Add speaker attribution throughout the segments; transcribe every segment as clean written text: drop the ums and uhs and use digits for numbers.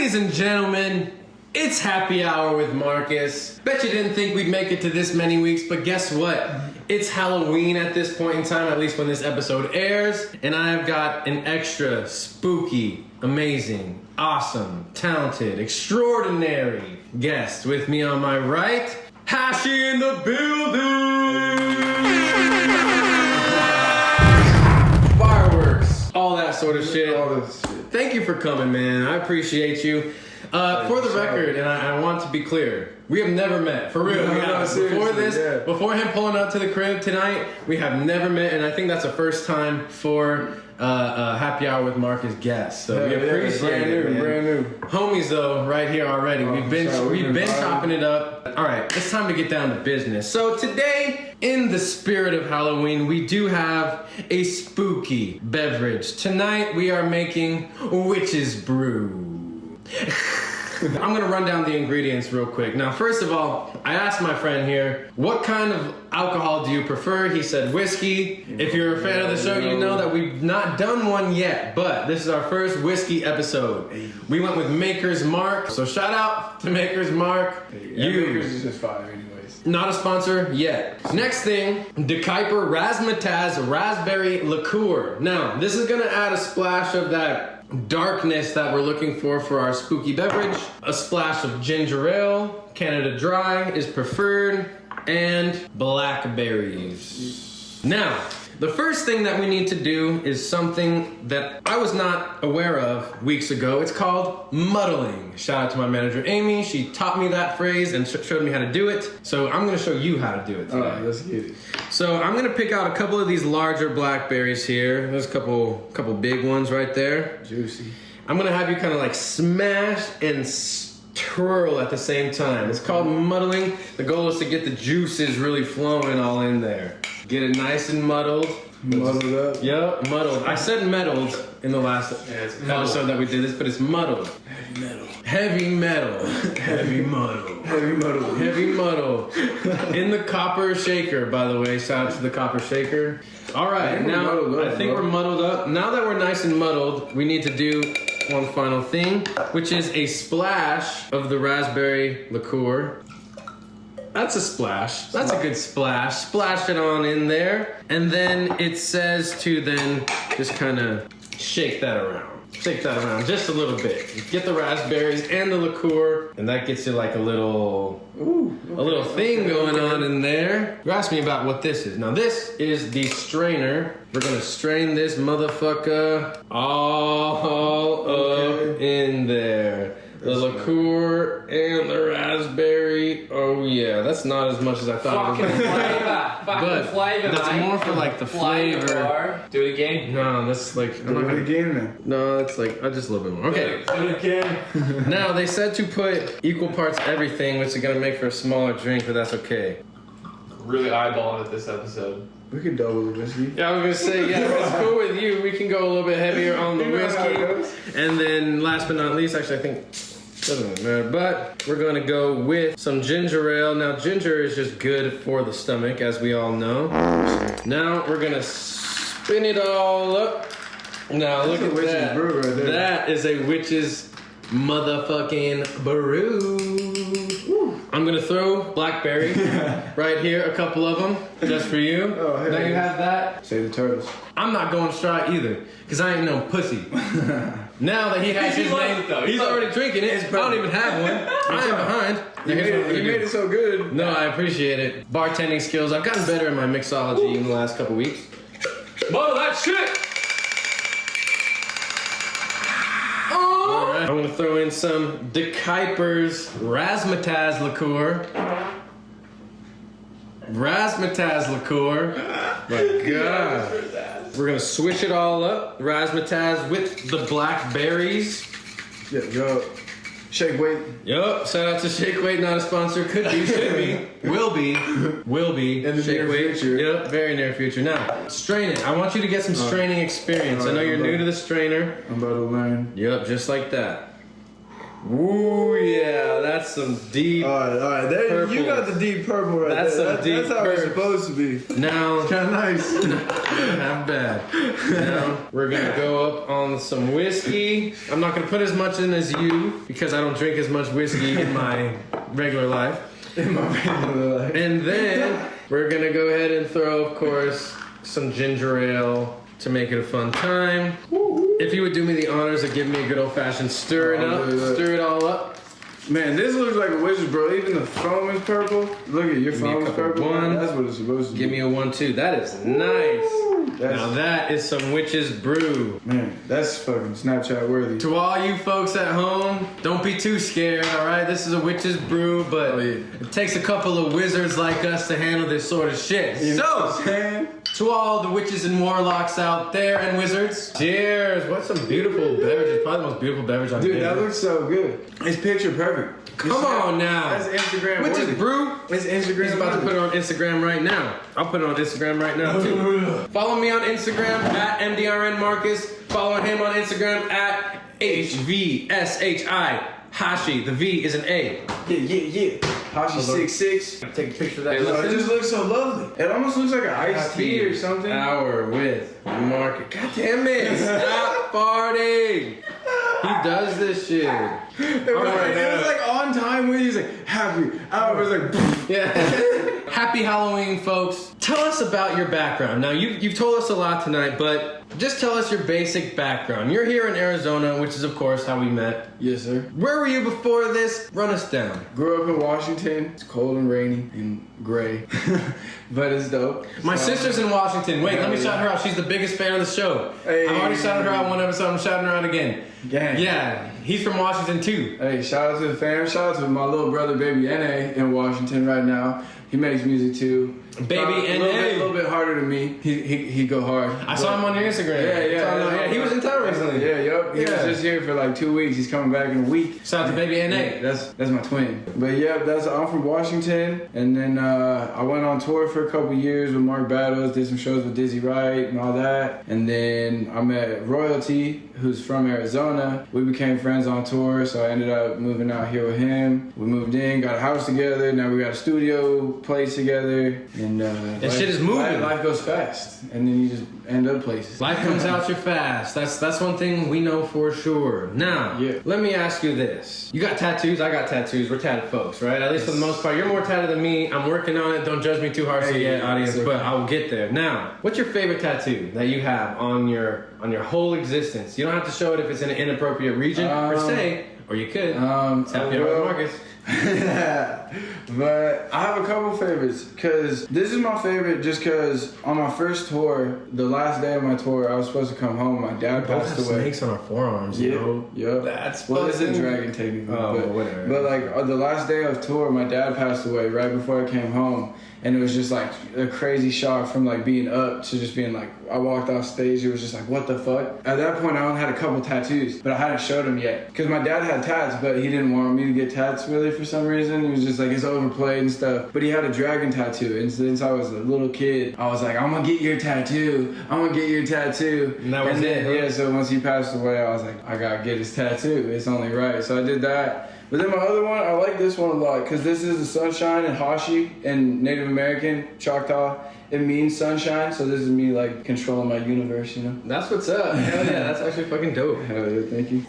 Speaker 1: Ladies and gentlemen, it's Happy Hour with Marcus. Bet you didn't think we'd make it to this many weeks, but guess what? It's Halloween at this point in time, at least when this episode airs, and I've got an extra spooky, amazing, awesome, talented, extraordinary guest with me on my right. HVSHI in the building! Fireworks, all that sort of shit. Thank you for coming, man. I appreciate you. For the record, and I want to be clear, we have never met. For real. Before him pulling up to the crib tonight, we have never met, and I think that's the first time for Happy Hour with Marcus guests. So we appreciate it, man. Brand new. Homies, though, right here already. We've been chopping it up. All right, it's time to get down to business. So today, in the spirit of Halloween, we do have a spooky beverage. Tonight, we are making Witch's Brew. I'm gonna run down the ingredients real quick. Now, first of all, I asked my friend here, what kind of alcohol do you prefer? He said whiskey. If you're a fan of the show, you know that we've not done one yet, but this is our first whiskey episode. We went with Maker's Mark, so shout out to Maker's Mark.
Speaker 2: Maker's is just fire anyways.
Speaker 1: Not a sponsor yet. Next thing, De Kuyper Razzmatazz Raspberry Liqueur. Now, this is gonna add a splash of that darkness that we're looking for our spooky beverage. A splash of ginger ale, Canada Dry is preferred, and blackberries. Now, the first thing that we need to do is something that I was not aware of weeks ago. It's called muddling. Shout out to my manager, Amy. She taught me that phrase and showed me how to do it. So I'm gonna show you how to do it today.
Speaker 2: All right, let's get it.
Speaker 1: So I'm gonna pick out a couple of these larger blackberries here. There's a couple big ones right there.
Speaker 2: Juicy.
Speaker 1: I'm gonna have you kind of like smash and twirl at the same time. It's called muddling. The goal is to get the juices really flowing all in there. Get it nice and muddled.
Speaker 2: Muddled up?
Speaker 1: Yep, muddled. I said meddled in the last episode that we did this, but it's muddled. Heavy metal. Heavy muddle.
Speaker 2: Heavy muddle.
Speaker 1: Heavy muddle. In the copper shaker, by the way. Shout out to the copper shaker. All right, now I think we're muddled up. Now that we're nice and muddled, we need to do one final thing, which is a splash of the raspberry liqueur. That's a splash. That's a good splash. Splash it on in there. And then it says to then just kind of shake that around. Shake that around just a little bit. Get the raspberries and the liqueur, and that gets you like a little thing going on in there. You asked me about what this is. Now this is the strainer. We're gonna strain this motherfucker all up in there. The liqueur and the raspberry. Oh yeah, that's not as much as I thought it was. But that's more for like the flavor.
Speaker 3: Do it again.
Speaker 1: No, that's like
Speaker 2: Do it again, man.
Speaker 1: No, that's like just a little bit more. Okay.
Speaker 3: Do it again.
Speaker 1: Now they said to put equal parts everything, which is gonna make for a smaller drink, but that's okay.
Speaker 3: Really eyeballing it this episode.
Speaker 2: We could double the whiskey.
Speaker 1: Yeah, I was gonna say, yeah, if it's cool with you, we can go a little bit heavier on the whiskey. And then last but not least, actually I think doesn't matter, but we're gonna go with some ginger ale. Now ginger is just good for the stomach, as we all know. Now we're gonna spin it all up. Now look at that.
Speaker 2: Brew right there.
Speaker 1: That is a witch's motherfucking brew. I'm gonna throw blackberry right here, a couple of them, just for you.
Speaker 2: Oh, hey.
Speaker 1: Now you have that.
Speaker 2: Save the turtles.
Speaker 1: I'm not going straight either, because I ain't no pussy. Now that he has his name, he's already drinking it. I don't even have one. I am behind.
Speaker 2: You made it so good.
Speaker 1: No, I appreciate it. Bartending skills. I've gotten better in my mixology in the last couple weeks.
Speaker 3: Muddle that shit!
Speaker 1: All right. I'm going to throw in some De Kuyper's Razzmatazz liqueur. Razzmatazz liqueur. My God. We're going to switch it all up. Razzmatazz with the blackberries.
Speaker 2: Yeah, go. Shake weight.
Speaker 1: Yup. Shout out to Shake Weight, not a sponsor. Could be, should be, will be.
Speaker 2: In the near future.
Speaker 1: Yep, very near future. Now, strain it. I want you to get some straining experience. I know you're new to the strainer.
Speaker 2: I'm about to learn.
Speaker 1: Yep, just like that. Ooh, yeah, that's some deep.
Speaker 2: All right. There, you got the deep purple right
Speaker 1: That's
Speaker 2: there.
Speaker 1: some deep
Speaker 2: That's how it's supposed to be.
Speaker 1: Now,
Speaker 2: Kind of nice.
Speaker 1: not bad. Now, we're gonna go up on some whiskey. I'm not gonna put as much in as you because I don't drink as much whiskey in my regular life.
Speaker 2: In my regular life.
Speaker 1: And then we're gonna go ahead and throw, of course, some ginger ale to make it a fun time. If you would do me the honors of giving me a good old-fashioned stir it up, stir it all up.
Speaker 2: Man, this looks like a witch's, bro. Even the foam is purple. Look at your foam is purple.
Speaker 1: One.
Speaker 2: That's what it's supposed to be.
Speaker 1: Give me a 1-2. That is nice. Now that is some witch's brew.
Speaker 2: Man, that's fucking Snapchat worthy.
Speaker 1: To all you folks at home, don't be too scared, alright? This is a witch's brew, but it takes a couple of wizards like us to handle this sort of shit.
Speaker 2: You know what I'm
Speaker 1: So,
Speaker 2: saying?
Speaker 1: to all the witches and warlocks out there and wizards, cheers. What some beautiful beverages. Probably the most beautiful beverage I've
Speaker 2: Dude,
Speaker 1: made.
Speaker 2: that looks so good. It's picture perfect.
Speaker 1: Come on now.
Speaker 2: That's Instagram
Speaker 1: Witch's
Speaker 2: worthy.
Speaker 1: brew.
Speaker 2: It's Instagram
Speaker 1: He's about to put it on Instagram right now. I'll put it on Instagram right now too. Follow me on Instagram at MDRNMarcus. Follow him on Instagram at HVSHI. Hashi. The V is an A.
Speaker 2: Yeah. Hashi 66.
Speaker 1: Take a picture of that.
Speaker 2: It just looks so lovely. It almost looks like an iced tea or something.
Speaker 1: Hour with Market. God damn it! Stop farting. He does this shit.
Speaker 2: It was like on time when he's like happy. I was like,
Speaker 1: yeah. Happy Halloween, folks. Tell us about your background. Now, you've told us a lot tonight, but just tell us your basic background. You're here in Arizona, which is, of course, how we met.
Speaker 2: yes, sir.
Speaker 1: Where were you before this? Run us down.
Speaker 2: Grew up in Washington. It's cold and rainy and gray, but it's dope.
Speaker 1: My sister's in Washington. Wait, let me shout her out. She's the biggest fan of the show.
Speaker 2: Hey.
Speaker 1: I've already shouted her out one episode. I'm shouting her out again.
Speaker 2: Gang.
Speaker 1: Yeah, he's from Washington, too.
Speaker 2: Hey, shout out to the fam. Shout out to my little brother, Baby NA, in Washington right now. He makes music too.
Speaker 1: Baby
Speaker 2: A
Speaker 1: NA.
Speaker 2: little bit harder than me. He go hard.
Speaker 1: I saw him on your Instagram.
Speaker 2: Yeah.
Speaker 1: He was in town recently.
Speaker 2: He was just here for like 2 weeks. He's coming back in a week.
Speaker 1: Shout out to Baby NA.
Speaker 2: That's my twin. But yeah, I'm from Washington, and then I went on tour for a couple years with Mark Battles, did some shows with Dizzy Wright and all that, and then I met Royalty, who's from Arizona. We became friends on tour, so I ended up moving out here with him. We moved in, got a house together. Now we got a studio place together, and
Speaker 1: shit is moving.
Speaker 2: Life goes fast, and then you just end up places.
Speaker 1: Life comes out you fast. That's one thing we know for sure. Now, let me ask you this. You got tattoos, I got tattoos. We're tatted folks, right? At least for the most part. You're more tatted than me. I'm working on it. Don't judge me too harshly yet, audience, but I'll get there. Now, what's your favorite tattoo that you have on your whole existence? You don't have to show it if it's in an inappropriate region per se, or you could. Tap me out, Marcus.
Speaker 2: But I have a couple favorites, because this is my favorite just because on my first tour, the last day of my tour, I was supposed to come home. My dad passed away.
Speaker 1: Snakes on our forearms,
Speaker 2: Yeah.
Speaker 1: That's
Speaker 2: well, it's a dragon technically.
Speaker 1: Whatever.
Speaker 2: But like the last day of tour, my dad passed away right before I came home. And it was just like a crazy shock from like being up to just being like, I walked off stage, it was just like, what the fuck? At that point, I only had a couple tattoos, but I hadn't showed him yet. Because my dad had tats, but he didn't want me to get tats really for some reason. He was just like, it's overplayed and stuff. But he had a dragon tattoo. And since I was a little kid, I was like, I'm gonna get your tattoo. I'm gonna get your tattoo.
Speaker 1: And that was
Speaker 2: then,
Speaker 1: it.
Speaker 2: Yeah, so once he passed away, I was like, I gotta get his tattoo. It's only right. So I did that. But then my other one, I like this one a lot because this is the sunshine in HVSHI and Native American Choctaw. It means sunshine, so this is me like controlling my universe, you know?
Speaker 1: That's what's up. Hell yeah, that's actually fucking dope.
Speaker 2: Hell yeah, thank you.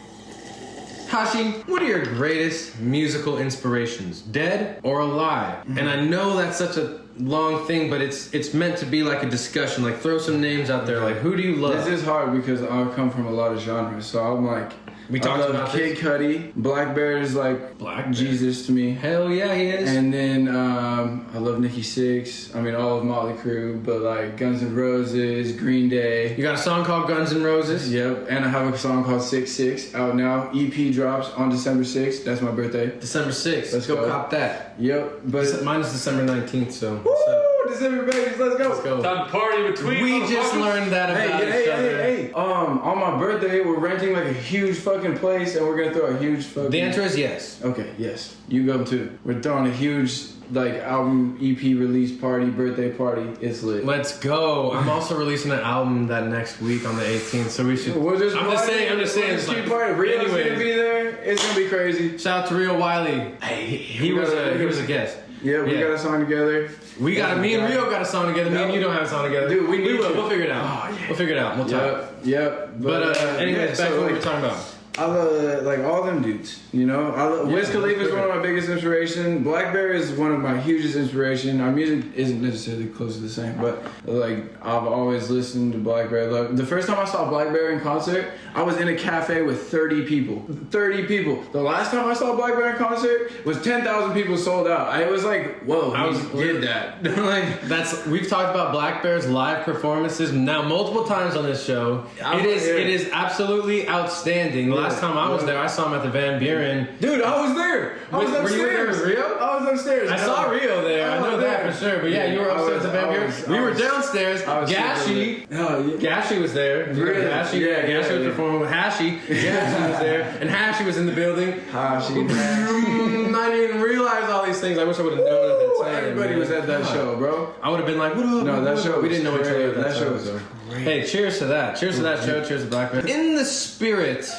Speaker 1: Hashi, what are your greatest musical inspirations, dead or alive? Mm-hmm. And I know that's such a long thing, but it's meant to be like a discussion. Like throw some names out there. Like who do you love?
Speaker 2: This is hard because I come from a lot of genres, so I'm like.
Speaker 1: We talked about
Speaker 2: Kid Cudi. Black Bear is like Jesus to me.
Speaker 1: Hell yeah, he is.
Speaker 2: And then I love Nicki Sixx. I mean, all of Motley Crue, but like Guns N' Roses, Green Day.
Speaker 1: You got a song called Guns N' Roses?
Speaker 2: Yep. And I have a song called 6-6 out now. EP drops on December 6th. That's my birthday.
Speaker 1: December 6th.
Speaker 2: Let's
Speaker 1: go
Speaker 2: go.
Speaker 1: cop that.
Speaker 2: Yep. But
Speaker 1: mine is December 19th, so.
Speaker 2: Woo! December babies, let's go.
Speaker 1: Let's go.
Speaker 3: Time to party between.
Speaker 1: We just learned that about each other.
Speaker 2: Hey. On my birthday, we're renting like a huge fucking place, and we're gonna throw a huge fucking.
Speaker 1: The answer is yes.
Speaker 2: Okay, yes. You go too. We're throwing a huge like album EP release party, birthday party. It's lit.
Speaker 1: Let's go. I'm also releasing an album that next week on the 18th, so we should.
Speaker 2: We'll just
Speaker 1: I'm just saying. It's like,
Speaker 2: party. Rio's
Speaker 1: anyways.
Speaker 2: gonna be there. It's gonna be crazy.
Speaker 1: Shout out to Rio Wiley. Hey, he was a guest.
Speaker 2: Yeah, we got a song together.
Speaker 1: Me and Rio got a song together. Me and you don't have a song together.
Speaker 2: Dude, we will.
Speaker 1: We'll figure it out.
Speaker 2: Oh, yeah.
Speaker 1: We'll figure it out. We'll talk.
Speaker 2: Yep.
Speaker 1: But anyways, back to what we were talking about.
Speaker 2: I love like all them dudes, you know. Wiz Khalifa is one of my biggest inspiration. Blackberry is one of my hugest inspiration. Our music isn't necessarily close to the same, but like I've always listened to Blackberry. Like, the first time I saw Blackberry in concert, I was in a cafe with 30 people. 30 people. The last time I saw Blackberry in concert was 10,000 people sold out. I was like, whoa, did that. Like
Speaker 1: We've talked about Black Bear's live performances now multiple times on this show. It is absolutely outstanding. The last time I was there, I saw him at the Van Buren.
Speaker 2: Dude, I was there. I was upstairs.
Speaker 1: Were you there with Rio?
Speaker 2: I was upstairs.
Speaker 1: I saw Rio there. I know that for sure. But yeah, you were upstairs at Van Buren. We were downstairs. Gashi. Gashi was there.
Speaker 2: Really?
Speaker 1: Gashi, Gashi was performing with Hashi. Gashi was there. And Hashi was in the building.
Speaker 2: Hashi.
Speaker 1: I didn't even realize all these things. I wish I would have known at that time.
Speaker 2: Everybody was at that show, bro.
Speaker 1: I would have been like, what up?
Speaker 2: No, that show
Speaker 1: we didn't know each other at that
Speaker 2: show
Speaker 1: time.
Speaker 2: was great.
Speaker 1: Hey, cheers to that. Cheers to that show. Cheers to Black Bear. In the spirit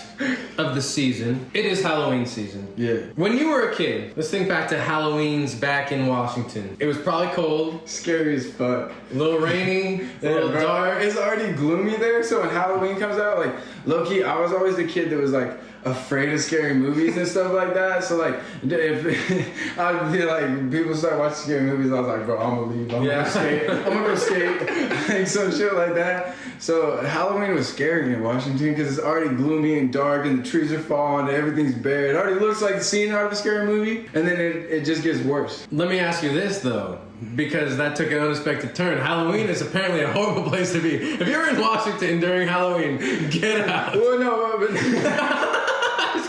Speaker 1: of the season, it is Halloween season.
Speaker 2: Yeah.
Speaker 1: When you were a kid, let's think back to Halloween's back in Washington. It was probably cold,
Speaker 2: Scary as fuck.
Speaker 1: a little rainy, a little
Speaker 2: bro.
Speaker 1: dark.
Speaker 2: It's already gloomy there, so when Halloween comes out, like, low-key, I was always the kid that was, like, afraid of scary movies and stuff like that. So, like, if I'd be like, people start watching scary movies, I was like, bro, I'm gonna leave. I'm gonna go skate. Like, some shit like that. So, Halloween was scary in Washington because it's already gloomy and dark and the trees are falling and everything's bare. It already looks like the scene out of a scary movie, and then it just gets worse.
Speaker 1: Let me ask you this, though, because that took an unexpected turn. Halloween is apparently a horrible place to be. If you're in Washington during Halloween, get out.
Speaker 2: Well, no, but...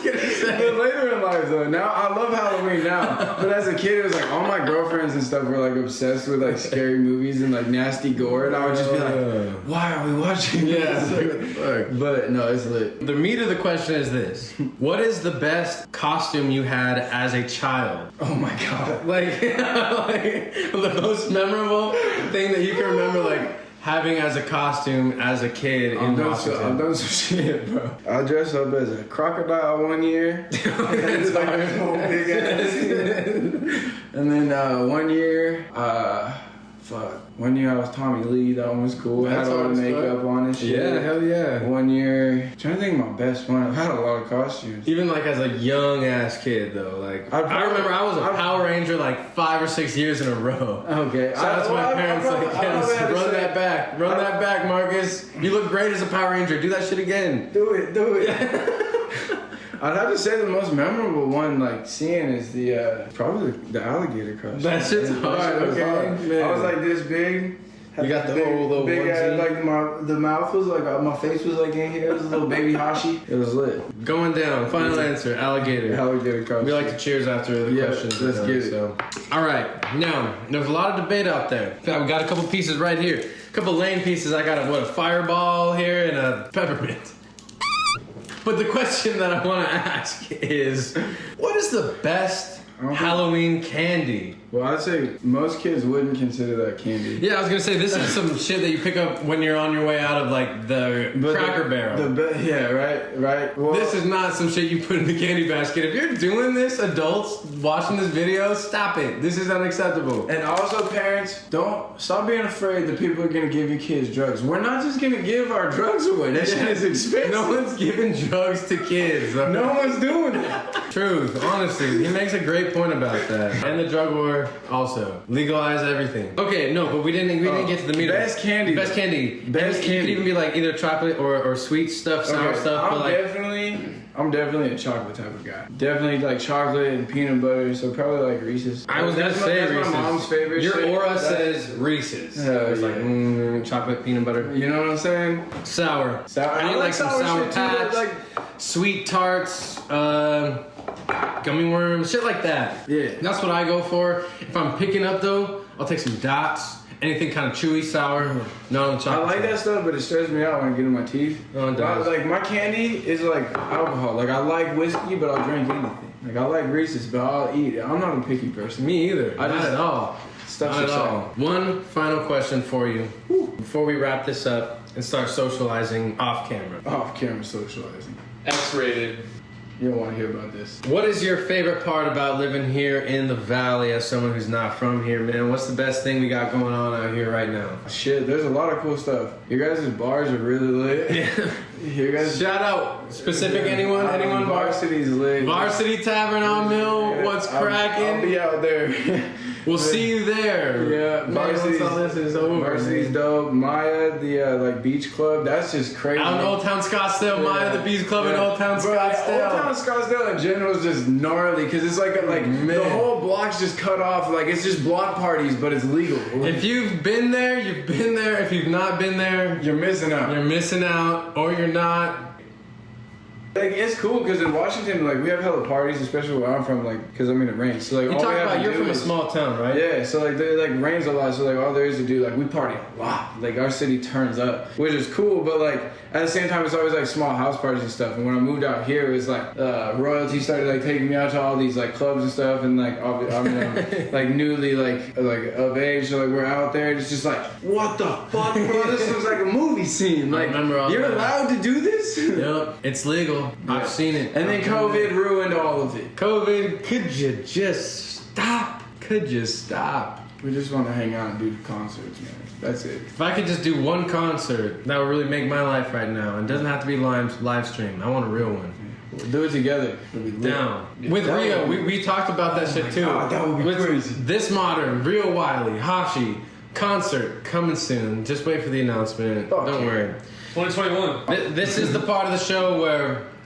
Speaker 2: But later in life, though, now I love Halloween now. But as a kid, it was like all my girlfriends and stuff were like obsessed with like scary movies and like nasty gore, and I would just be like, "Why are we watching this?" Like, but no, it's lit.
Speaker 1: The meat of the question is this: what is the best costume you had as a child?
Speaker 2: Oh my god!
Speaker 1: Like the most memorable thing that you can remember, like having as a costume as a kid in Washington.
Speaker 2: I've done some shit, bro. I dressed up as a crocodile one year. It's like this whole big ass. And then one year, one year I was Tommy Lee. That one was cool. I had all the makeup on and shit.
Speaker 1: Yeah, hell yeah.
Speaker 2: One year, I'm trying to think of my best one. I've had a lot of costumes.
Speaker 1: Even like as a young ass kid though, like I remember I was a Power Ranger like 5 or 6 years in a row.
Speaker 2: Okay.
Speaker 1: Shout out to my parents, like, yes, run that back, Marcus. You look great as a Power Ranger. Do that shit again.
Speaker 2: Do it. I'd have to say the most memorable one, like seeing, is the probably the alligator costume.
Speaker 1: That shit's hard. Okay,
Speaker 2: I was like this big.
Speaker 1: You got the whole little
Speaker 2: big
Speaker 1: onesie.
Speaker 2: Like the mouth was like my face was like in here. It was a little baby Hashi. It was lit.
Speaker 1: Going down. Final answer. Alligator.
Speaker 2: Alligator costume.
Speaker 1: We like to cheers after the questions.
Speaker 2: Let's get it.
Speaker 1: So. All right. Now, there's a lot of debate out there. We got a couple pieces right here. A couple lame pieces. I got a fireball here and a peppermint. But the question that I want to ask is, what is the best Halloween candy?
Speaker 2: Well, I'd say most kids wouldn't consider that candy.
Speaker 1: Yeah, I was gonna say this is some shit that you pick up when you're on your way out of like the Cracker Barrel.
Speaker 2: Yeah, right. Well,
Speaker 1: this is not some shit you put in the candy basket. If you're doing this, adults watching this video, stop it. This is unacceptable.
Speaker 2: And also, parents, don't stop being afraid that people are gonna give your kids drugs. We're not just gonna give our drugs away. That shit is expensive.
Speaker 1: No one's giving drugs to kids. Okay?
Speaker 2: No one's doing that.
Speaker 1: Truth, honestly, he makes a great point about that. And the drug war also legalize everything. Okay, no, but we didn't get to the meat.
Speaker 2: Best candy.
Speaker 1: Best candy. It could even be like either chocolate or sweet stuff, sour stuff.
Speaker 2: I'm definitely a chocolate type of guy. Definitely like chocolate and peanut butter, so probably like Reese's.
Speaker 1: I was gonna say Reese's.
Speaker 2: That's my mom's favorite.
Speaker 1: Your aura says Reese's. It's like chocolate, peanut butter.
Speaker 2: You know what I'm saying?
Speaker 1: Sour.
Speaker 2: I
Speaker 1: need like some sour patch, sweet tarts, gummy worms, shit like that.
Speaker 2: Yeah.
Speaker 1: That's what I go for. If I'm picking up though, I'll take some dots Anything kind of chewy, sour? No,
Speaker 2: I
Speaker 1: chocolate.
Speaker 2: like that stuff, but it stresses me out when I get in my teeth.
Speaker 1: Oh, it does.
Speaker 2: Like my candy is like alcohol. Like I like whiskey, but I'll drink anything. Like I like Reese's, but I'll eat it. I'm not a picky person.
Speaker 1: Me either.
Speaker 2: I
Speaker 1: Not
Speaker 2: just-
Speaker 1: at all.
Speaker 2: Stuff's
Speaker 1: Not at all.
Speaker 2: exciting.
Speaker 1: One final question for you before we wrap this up and start socializing off camera.
Speaker 2: Off camera socializing.
Speaker 3: X-rated.
Speaker 2: You don't want to hear about this.
Speaker 1: What is your favorite part about living here in the valley as someone who's not from here, man? What's the best thing we got going on out here right now?
Speaker 2: Shit, there's a lot of cool stuff. Your guys' bars are really lit.
Speaker 1: Yeah.
Speaker 2: Your guys'
Speaker 1: Shout out specific anyone?
Speaker 2: Varsity's lit.
Speaker 1: Varsity Tavern on Mill. What's cracking?
Speaker 2: I'll be out there.
Speaker 1: We'll see you there.
Speaker 2: Yeah,
Speaker 1: Man, once all this is over.
Speaker 2: Varsity's
Speaker 1: man.
Speaker 2: dope. Maya, the like beach club, that's just crazy.
Speaker 1: Out in Old Town Scottsdale, Maya, the Beach Club in Old Town
Speaker 2: Bro,
Speaker 1: Scottsdale.
Speaker 2: Old Town Scottsdale in general is just gnarly because it's like
Speaker 1: Man.
Speaker 2: the whole block's just cut off. Like it's just block parties, but it's legal.
Speaker 1: If you've been there, you've been there. If you've not been there,
Speaker 2: You're missing out.
Speaker 1: you're missing out, or you're not.
Speaker 2: Like it's cool because in Washington, like we have hella parties, especially where I'm from, like because I'm in the range. So like
Speaker 1: You
Speaker 2: all
Speaker 1: talk
Speaker 2: we have
Speaker 1: about
Speaker 2: to
Speaker 1: you're
Speaker 2: do
Speaker 1: from a
Speaker 2: is-
Speaker 1: small town, right?
Speaker 2: Yeah, so like there like rains a lot, so like all there is to do, like we party a lot. Like our city turns up, which is cool, but like at the same time it's always like small house parties and stuff. And when I moved out here, it was like royalty started like taking me out to all these like clubs and stuff, and like I'm like newly like of age, so like we're out there. It's just like what the fuck, bro? This looks like a movie scene. Like
Speaker 1: remember all
Speaker 2: you're
Speaker 1: that.
Speaker 2: allowed to do this.
Speaker 1: Yep, it's legal. I've seen it.
Speaker 2: And then COVID ruined all of it.
Speaker 1: COVID, could you just stop? Could you stop?
Speaker 2: We just want to hang out and do concerts, man. That's it.
Speaker 1: If I could just do one concert, that would really make my life right now. It doesn't have to be live stream. I want a real one.
Speaker 2: We'll do it together. It'll be lit.
Speaker 1: Down. With
Speaker 2: That
Speaker 1: Rio,
Speaker 2: would
Speaker 1: we talked about that shit too.
Speaker 2: God, that would be
Speaker 1: With
Speaker 2: crazy.
Speaker 1: This Modern, Rio Wiley, HVSHI, concert coming soon. Just wait for the announcement.
Speaker 2: Fuck
Speaker 1: Don't
Speaker 2: yeah.
Speaker 1: worry.
Speaker 3: 2021.
Speaker 1: This is the part of the show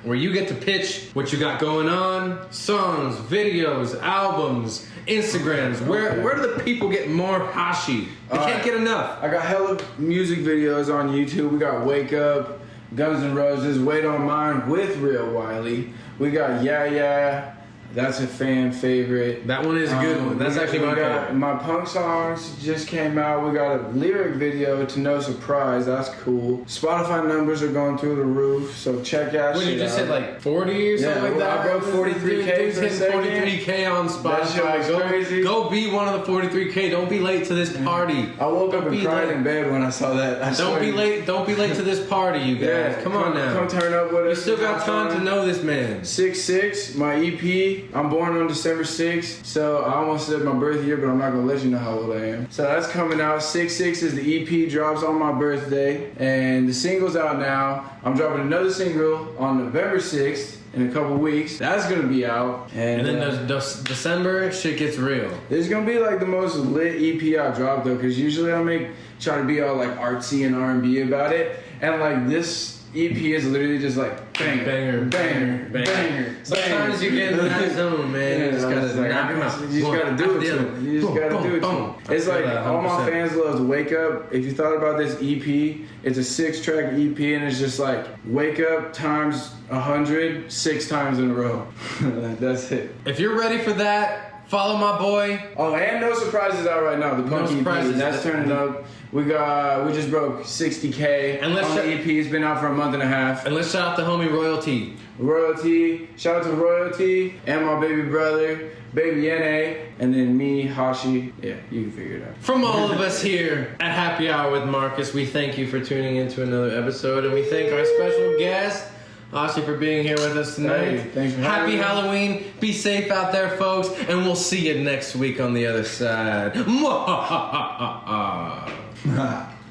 Speaker 1: where you get to pitch what you got going on, songs, videos, albums, Instagrams. Where do the people get more HVSHI? They can't get enough.
Speaker 2: I got hella music videos on YouTube. We got Wake Up, Guns N' Roses, Wait on Mine with Real Wiley. We got Yeah Yeah. That's a fan favorite.
Speaker 1: That one is a good one. That's actually my favorite.
Speaker 2: My punk songs just came out. We got a lyric video to No Surprise. That's cool. Spotify numbers are going through the roof, so check out.
Speaker 1: When you just hit like 40 or something like
Speaker 2: well,
Speaker 1: that?
Speaker 2: I broke 43K
Speaker 1: Dude's
Speaker 2: for a
Speaker 1: hitting
Speaker 2: second.
Speaker 1: 43K on
Speaker 2: That shit
Speaker 1: Spotify.
Speaker 2: was crazy.
Speaker 1: Go be one of the 43K. Don't be late to this party.
Speaker 2: I woke up
Speaker 1: Don't
Speaker 2: and
Speaker 1: be
Speaker 2: cried
Speaker 1: late.
Speaker 2: in bed when I saw that. I
Speaker 1: Don't
Speaker 2: swear.
Speaker 1: be late. Don't be late to this party, you guys.
Speaker 2: Yeah,
Speaker 1: come on now.
Speaker 2: Come turn up with us.
Speaker 1: You still got time to know this man.
Speaker 2: 6-6, my EP. I'm born on December 6th, so I almost said my birth year, but I'm not gonna let you know how old I am. So that's coming out. 6-6 is the EP, drops on my birthday, and the single's out now. I'm dropping another single on November 6th in a couple weeks. That's gonna be out,
Speaker 1: And then December, shit gets real.
Speaker 2: it's gonna be like the most lit EP I drop though, because usually I try to be all like artsy and R&B about it, and like this EP is literally just like banger,
Speaker 1: Banger,
Speaker 2: banger,
Speaker 1: banger.
Speaker 2: banger.
Speaker 1: Sometimes you get in that zone, man. You just gotta knock him out.
Speaker 2: You just gotta do it to him. You just gotta do it to him. It's like all my fans love Wake Up. If you thought about this EP, it's a 6-track EP, and it's just like Wake Up times 100, 6 times in a row. That's it.
Speaker 1: If you're ready for that, follow my boy.
Speaker 2: Oh, and No Surprises out right now. The
Speaker 1: No
Speaker 2: Punk EP.
Speaker 1: Surprises.
Speaker 2: That's turning up. We just broke 60K
Speaker 1: And let's
Speaker 2: on the EP. It's been out for a month and a half.
Speaker 1: And let's shout out the homie Royalty.
Speaker 2: Royalty, shout out to Royalty and my baby brother, baby NA, and then me, HVSHI. Yeah, you can figure it out.
Speaker 1: From all of us here at Happy Hour with Marcus, we thank you for tuning into another episode, and we thank our special guest, Ossie, for being here with us tonight.
Speaker 2: Hey, thanks for having
Speaker 1: Happy
Speaker 2: me.
Speaker 1: Halloween. Be safe out there, folks, and we'll see you next week on the other side.